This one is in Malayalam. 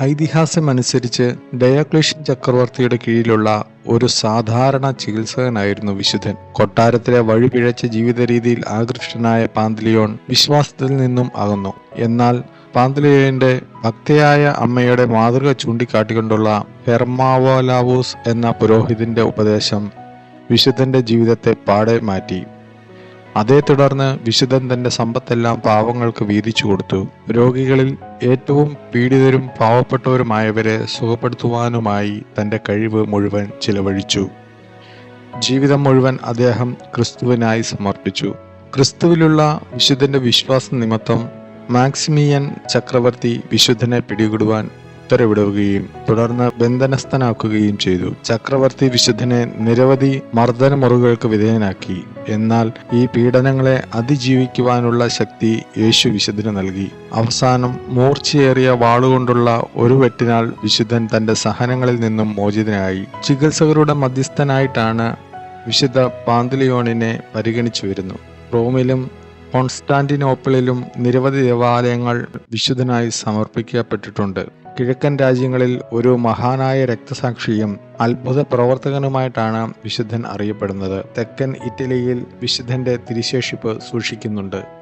ഐതിഹാസ്യമനുസരിച്ച് ഡയോക്ലീഷ്യൻ ചക്രവർത്തിയുടെ കീഴിലുള്ള ഒരു സാധാരണ ചികിത്സകനായിരുന്നു വിശുദ്ധൻ. കൊട്ടാരത്തിലെ വഴിപിഴച്ച ജീവിത രീതിയിൽ ആകൃഷ്ടനായ പാന്തലിയോൺ വിശ്വാസത്തിൽ നിന്നും അകന്നു. എന്നാൽ പാന്തലിയോന്റെ ഭക്തയായ അമ്മയുടെ മാതൃക ചൂണ്ടിക്കാട്ടിക്കൊണ്ടുള്ള ഹെർമാവോലാവൂസ് എന്ന പുരോഹിതന്റെ ഉപദേശം വിശുദ്ധന്റെ ജീവിതത്തെ പാടെ മാറ്റി. അതേ തുടർന്ന് വിശുദ്ധൻ തന്റെ സമ്പത്തെല്ലാം പാവങ്ങൾക്ക് വീതിച്ചു കൊടുത്തു. രോഗികളിൽ ഏറ്റവും പീഡിതരും പാവപ്പെട്ടവരുമായവരെ സുഖപ്പെടുത്തുവാനുമായി തന്റെ കഴിവ് മുഴുവൻ ചിലവഴിച്ചു. ജീവിതം മുഴുവൻ അദ്ദേഹം ക്രിസ്തുവിനായി സമർപ്പിച്ചു. ക്രിസ്തുവിലുള്ള വിശുദ്ധന്റെ വിശ്വാസ നിമിത്തം മാക്സിമിയൻ ചക്രവർത്തി വിശുദ്ധനെ പിടികൂടുവാൻ ഉത്തരവിടുകയും തുടർന്ന് ബന്ധനസ്ഥനാക്കുകയും ചെയ്തു. ചക്രവർത്തി വിശുദ്ധനെ നിരവധി മർദ്ദനമുറകൾക്ക് വിധേയനാക്കി. എന്നാൽ ഈ പീഡനങ്ങളെ അതിജീവിക്കുവാനുള്ള ശക്തി യേശു വിശുദ്ധന് നൽകി. അവസാനം മൂർച്ചയേറിയ വാളുകൊണ്ടുള്ള ഒരു വെട്ടിനാൽ വിശുദ്ധൻ തന്റെ സഹനങ്ങളിൽ നിന്നും മോചിതനായി. ചികിത്സകരുടെ മധ്യസ്ഥനായിട്ടാണ് വിശുദ്ധ പാന്തലിയോണിനെ പരിഗണിച്ചു വരുന്നു. റോമിലും കോൺസ്റ്റാന്റിനോപ്പിളിലും നിരവധി ദേവാലയങ്ങൾ വിശുദ്ധനായി സമർപ്പിക്കപ്പെട്ടിട്ടുണ്ട്. കിഴക്കൻ രാജ്യങ്ങളിൽ ഒരു മഹാനായ രക്തസാക്ഷിയും അത്ഭുത പ്രവർത്തകനുമായിട്ടാണ് വിശുദ്ധൻ അറിയപ്പെടുന്നത്. തെക്കൻ ഇറ്റലിയിൽ വിശുദ്ധന്റെ തിരുശേഷിപ്പ് സൂക്ഷിക്കുന്നുണ്ട്.